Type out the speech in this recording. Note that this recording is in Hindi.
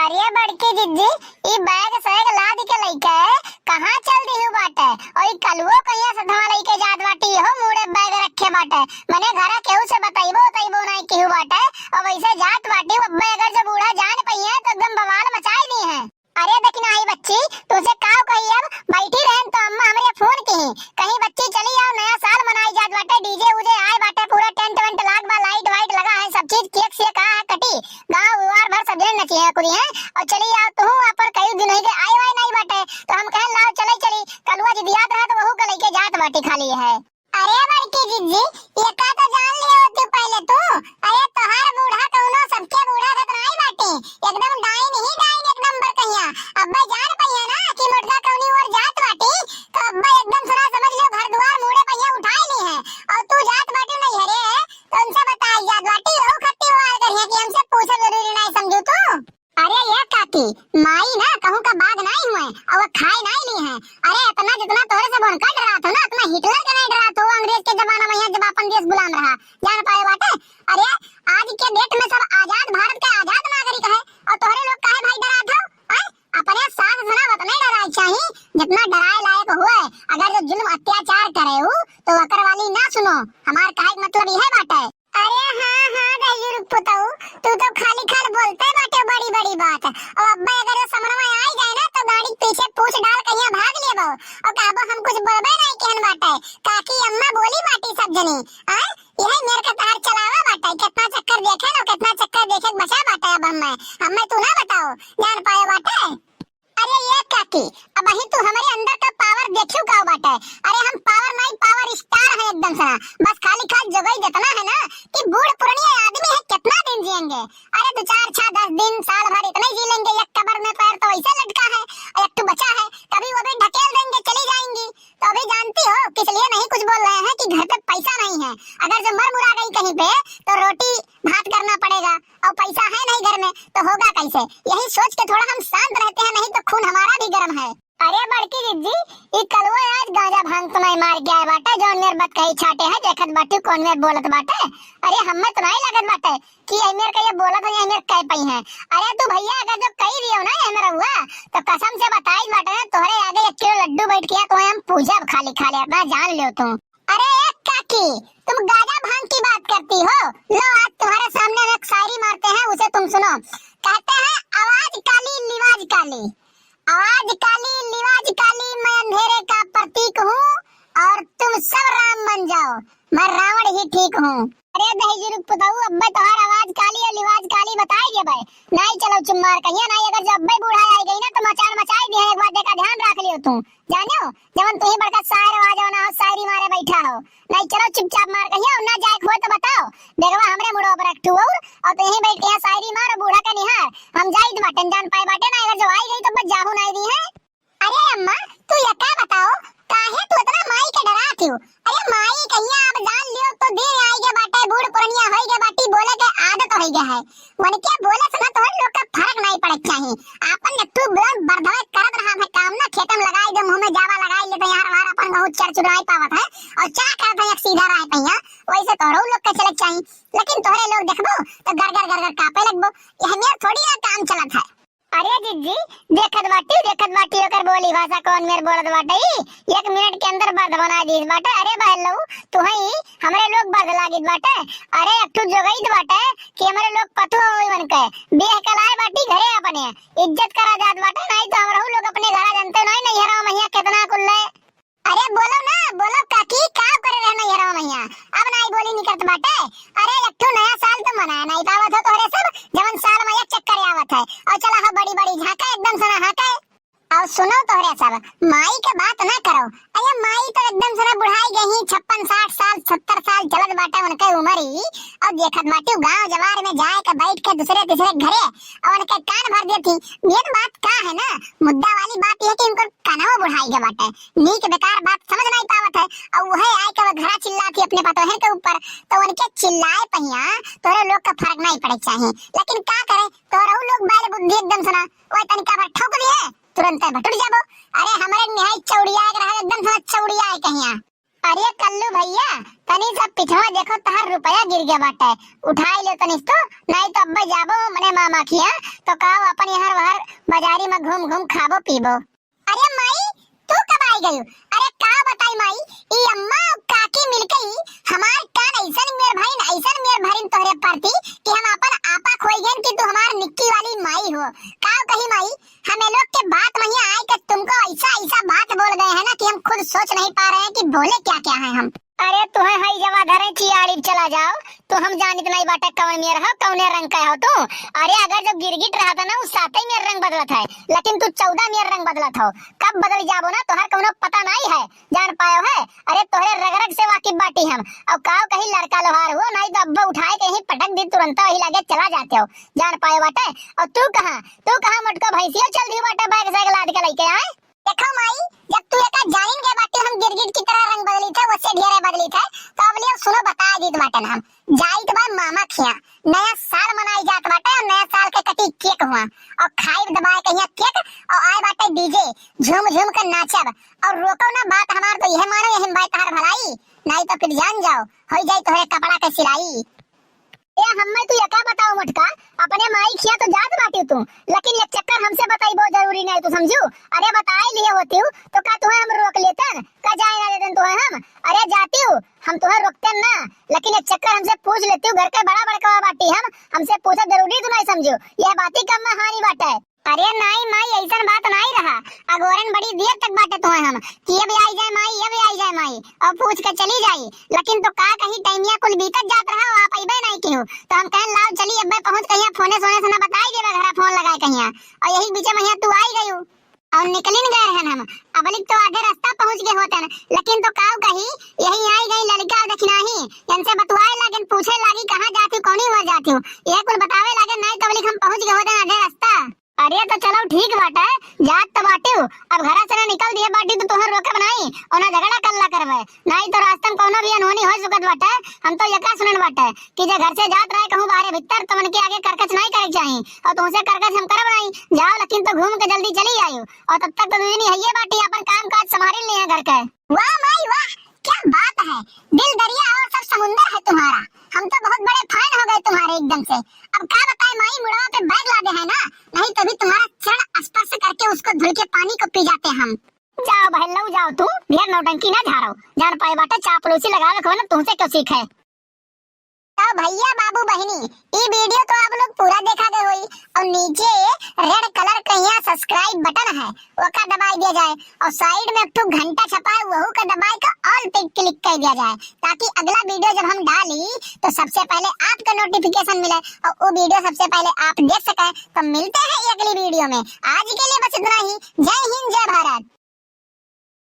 अरे बड़की जिज्जी, ई बैग सैग लाद के लइके कहाँ चल दी हूँ बाटे। और ई कलुओ कहिया से धवा लइके जात बाटी हो मुड़े बैग रखे बाटे। मने घरा केहू से बताइबो तइबो नहीं केहू बाटे। और वैसे जात बाटी अब्बे अगर जब बूढ़ा जान पई है तो एकदम बवाल मचाई दी है। अरे देखी ना आई बच्ची, तुझे काव कही अब बैठी रहन तो अम्मा हमरे फोन की कहीं बच्ची चली आओ, नया साल मनाई जात बाटे, डीजे उजे आए बाटे, पूरा टेंट वेंट लाग बा, लाइट वाइट लगा है, सब चीज केक से कहा है कटी, गांव वार भर सब जने नची है कुड़ी है। और चली आओ तू वहां पर कई दिन ही आए वाई नहीं बाटे तो हम कहन लाओ चले चली कलुआ जी दियात रहा तो वहू के लेके जात बाटी खाली है। अरे बड़की जिज्जी, ये का तो जान लियो तू पहले तू। अरे तोहार बूढ़ा कौनो सबके बूढ़ा का नहीं बाटे, एकदम डाइन ही डाइन एक नंबर कहिया। अब्बे जान पइया ना कि मोटका कौनी और जात बाटी तो अब्बे एकदम सुना समझ लियो घर द्वार मुड़े पइया उठाई ली है। और तू जात बाटी नहीं हरे तो उनसे बताई जात बाटी हो खट्टी वार कहिया कि हमसे पूछे जरूरी नहीं समझू तू। अरे ये काकी माई ना कहूं का बाग नहीं हुए और खाए नहीं ली है। अरे इतना जितना तोरे से बोन कट रहा था ना इतना हिटलर के नहीं डरा तो अंग्रेज के जमाना में जब अपन देश गुलाम रहा जान पाए बाटे। अरे आज के डेट में सब आजाद भारत के आजाद नागरिक है और तोरे लोग काहे भाई डरा था। अपने साथ सुनावत नहीं डराई चाहिए जितना डराए लायक हुए। अगर जो जुल्म अत्याचार करे हो तो वकर वाली ना सुनो, हमार काहे मतलब यह बाटे। अरे हाँ हाँ गजुर पुताऊ, तू तो खाली खाल बोलते बाटे बड़ी बड़ी बात। और अब्बे अगर वो समझ में आई जाए ना तो गाड़ी पीछे पूछ डाल कहीं भाग लेबो और कहबो हम कुछ बोलबे नहीं कहन बाटे। काकी अम्मा बोली बाटी सब जनी यही मेरे का तार चलावा बाटे, कितना चक्कर देखे ना कितना चक्कर देखे बचा बाटे। अब हमें तू ना बताओ जान पाए बाटे। अरे ये काकी अब ही तू हमारे अंदर का पावर देखियो का बाटे। अरे हम पावर नहीं पावर स्टार है एकदम से, बस खाली खाल जगह जितना है ना कि बूढ़ पुरानी आदमी है कितना दिन जिएंगे। अरे 2 4 6 10 दिन साल भर इतना ही जी लेंगे। एक कबर में पैर तो ऐसे लटका है और एक तो बचा है, कभी वो भी ढकेल देंगे चली जाएंगी। तो अभी जानती हो किस लिए नहीं कुछ बोल रहे हैं कि घर पे पैसा नहीं है। अगर जो मर मुरा गई कहीं पे तो रोटी भात करना पड़ेगा और पैसा है नहीं घर में तो होगा कैसे। यही सोच के थोड़ा हम शांत रहते हैं, नहीं तो खून हमारा भी गर्म है। अरे बड़की जिज्जी, ये कलुआ आज गांजा भांग तो नहीं मार गया है बाटे जौन मेरे बात कही छाटे है देखत बाटी कौन मेरे बोलत बाटे। अरे हमें तो नहीं लगत बाटे कि मेरे का ये बोलत है मेरे कह पई है। अरे तू भैया अगर जो कही दियो ना ये मेरा हुआ तो कसम से बताई बाटे ना तोहरे आगे 1 किलो लड्डू बैठ किया तो हम पूजा खाली खा लिया मैं जान लियो तुम। अरे एक काकी तुम गांजा भांग की बात करती हो, लो आज तुम्हारे सामने एक शायरी मारते हैं उसे तुम सुनो। कहते हैं आवाज काली लिवाज काली, आवाज काली लिवाज काली, मैं अंधेरे का प्रतीक हूँ और तुम सब राम बन जाओ, मैं रावण ही ठीक हूँ। अरे दही पुताऊ अब्बे तोहार आवाज काली और लिवाज काली बताएगे भाई नहीं चलो चुम्मार कहिया नहीं। अगर जब अब्बे बूढ़ा आई गई ना तो मचान मचाई दी है। एक बात का ध्यान रख लियो तू जानियो जवन तू ही बड़का शायर आवाज ना हो शायरी मारे बैठा हो। नहीं चलो चुपचाप मार कहिया और ना जाए खो तो बताओ देखवा हमरे मुड़ो पर रखटू और तू यहीं बैठ के शायरी मार बूढ़ा का निहार हम जाई तो बटन जान पाए बाटे ना। अगर जो आई गई तो बस जाहू नहीं दी है। अरे अम्मा तू ये क्या बताओ काहे तू इतना माई के डराती हो। अरे माई कहिया अब जान लियो तो दिन आई के बाटे बूढ़ पुरनिया होई के बाटी बोले के आदत होई गया है। वन के बोले से ना तो लोग का फर्क नहीं पड़े चाहिए। आपन ने तू बुलंद बर्धवे करत रहा है काम ना खेतम लगाई दे मुंह में जावा लगाई ले तो यार हमारा अपन बहुत चर चुराई पावत है और चा करत है एक सीधा राह पहिया वैसे तोरो लोग के चलक चाहिए। लेकिन तोरे लोग देखबो तो गरगर कापे लगबो ये मेर थोड़ी ना काम चलत है। अरे जिज्जी देखत बाटी ओकर बोली भाषा कौन मेरे बोलत बाटे 1 मिनट के अंदर बर्द बना दीस बाटे। अरे बहलो तू ही हमरे लोग बर्द लागित बाटे। अरे अट्ठू जोगईत बाटे कि हमरे लोग पतो होई बन के बेह कलाए बाटी घरे अपने इज्जत करा जात बाटे नहीं तो हमरो लोग अपने घर जानते नहीं हरा मैया कितना कुल्ले। अरे बोलो ना बोलो काकी का करे रहना हरा मैया अब नहीं बोली निकलत बाटे। अरे अट्ठू नया साल तो मनाया नहीं पावत हो तोरे सब जवन साल में एक चक्कर आवत है और चला हो बड़ी बड़ी झाका एकदम सना हाका और सुनो तोहरे सब माई के बात ना करो। अरे माई तो एकदम सना बुढ़ाई गई 56 60 साल 70 साल चलत बाटे उनके उम्र और देखत बाटी गांव जवार में जाए के बैठ के दूसरे तीसरे घरे और उनके कान भर देती। ये बात का है ना मुद्दा वाली बात ये कि उनको कानवा बुढ़ाई के बाटे नीक बेकार बात समझ नहीं पावत है और वह आए के घरा चिल्लाती अपने पतोहर के ऊपर तो उनके चिल्लाए पहिया तोरे लोग का फर्क नहीं पड़े चाहिए। लेकिन का करे तोरा लोग बैल बुद्धि एकदम सुना ओए तनिका पर ठोक दिए तुरंत भटुर जाबो। अरे हमारे निहाई चौड़िया के रहा एकदम से चौड़िया है कहिया। अरे कल्लू भैया, तनी सब पिछवा देखो तहार रुपया गिर गया बाटे, उठाई ले तनिस तो, नहीं तो अब्बे जाबो मने मामा खिया तो काव अपन यहाँ वहां बाजारी में घूम घूम खाबो पीबो। अरे माई तू कब आई गई? अरे का बताई माई, ई अम्मा और काकी मिलके हमार कान ऐसन मेर भरीन तोहरे प्रति कि हम अपन आपा खोई गन कि तू हमार निक्की वाली माई हो। का कही माई, हमें लोग के बात वहीं आए कि तुमको ऐसा ऐसा बात बोल गए हैं ना कि हम खुद सोच नहीं पा रहे हैं कि बोले क्या क्या है हम। अरे तुम्हें हई जवा धरे चियाड़ी चला जाओ तो हम जानित नहीं बाटे कौन मेर हो कौने रंग का हो तू। अरे अगर जब गिरगिट रहा था ना उस साथे मेर रंग बदलत है, लेकिन तू 14 मेर रंग बदलत हो, कब बदल जाबो ना तोहर कोनो पता नहीं है, जान पायो है। अरे तोहरे रगरग से वाकिफ बाटी हम, और काव कहीं लड़का लोहार हो नहीं तो अब्बा उठाए के ही पटक दी तुरंत वही लगे चला जाते हो, जान पायो बाटे। और तू कहां मोटका भैंसिया चल दी बाटे बैग साइकिल लाद के लेके आए। देखो माई, जब तू एक जानिन के बाटे हम गिरगिट की तरह रंग बदली थे, उससे ढेरे बदली थे, तो अब लियो सुनो बता दी बाटे हम जाई तो बाद मामा खिया नया साल मनाई जात बाटे और नया साल के कटी केक हुआ और खाई दबाए कहिया केक और आए बाटे डीजे झूम झूम कर नाचब और रोको ना बात हमार तो यह मानो यह बात तार भलाई, नहीं तो फिर जान जाओ हो जाई तोहरे कपड़ा के सिलाई। ए हम्मे तू क्या बताओ मटका, अपने माई खिया तो जात बाटी तू, लेकिन एक चक्कर हमसे बताई बहुत जरूरी नहीं तू समझू। अरे बताए लिए होती हूँ तो का तुम्हें हम रोक लेते का जाए ना देते तुम्हें हम। अरे जाती हूँ हम तुम्हें रोकते ना, लेकिन एक चक्कर हमसे पूछ लेती हूँ, घर के बड़ा बड़का बाटी हम हमसे पूछा जरूरी तू नहीं समझू, यह बात ही कम में हानि बाटे। अरे नहीं माई ऐसा बात नहीं रहा, अगोरन बड़ी देर तक बाटे तुम्हें हम कि ये भी आई जाए माई ये भी आई जाए माई और पूछ के चली जाई, लेकिन तो का कहीं टाइमिया कुल बीतत जात रहा आप अइबे नहीं क्यों, तो हम कहन लाओ चली अब्बे पहुंच कहिया फोने सोने से ना बताई देबे घरा फोन लगाए कहिया, और यही बीच में यहाँ तू आई गई और निकलिन गए रहन हम अबलिक तो आधे रास्ता पहुंच गए होते न, लेकिन तो काव कही यही आई गई लड़का देखना ही इनसे बतवाए लागन पूछे लागी कहां जाती कौनी हुआ जाती हूं, ये कुल बतावे लागन नहीं तो अबलिक हम पहुंच गए होते आधे रास्ता। अरे तो चलो ठीक बाटे जात तो बाटे हो, अब घरा से ना निकल दिए बाटी तो तोहर रोके बनाई और ना झगड़ा कल्ला करवे, नहीं तो रास्ता में कोनो भी अनहोनी हो सकत बाटे। हम तो यका सुनन बाटे कि जे घर से जात रहे कहूं बाहर भीतर तो मन के आगे करकच नहीं करे चाहिए और तुमसे करकच हम करब नहीं जाओ, लेकिन तो घूम के जल्दी चली आयो और तब तक तो दुनिया है ये बाटी अपन काम काज संभाल लिए घर के। वाह माई वाह, क्या बात है, दिल दरिया और सब समुंदर है तुम्हारा, हम तो बहुत बड़े फैन हो गए तुम्हारे एकदम से। अब क्या बताए माई मुड़वा पे बैग लादे है ना, नहीं तभी तुम्हारा चरण स्पर्श करके उसको धुल के पानी को पी जाते हम। जाओ बहन जाओ तू ढेर नौटंकी ना झाड़ो, जान पाए बाटे चापलूसी लगा रखो ना तुमसे क्यों सीखे। तो भैया बाबू बहनी ये वीडियो तो आप लोग पूरा देखा गए होई और नीचे रेड कलर का यहाँ सब्सक्राइब बटन है वो का दबाई दिया जाए और साइड में तो घंटा छपा है वो का दबाई का ऑल पे क्लिक कर दिया जाए ताकि अगला वीडियो जब हम डाली तो सबसे पहले आपका नोटिफिकेशन मिले और वो वीडियो सबसे पहले आप देख सके। तो मिलते हैं अगली वीडियो में, आज के लिए बस इतना ही। जय हिंद जय भारत।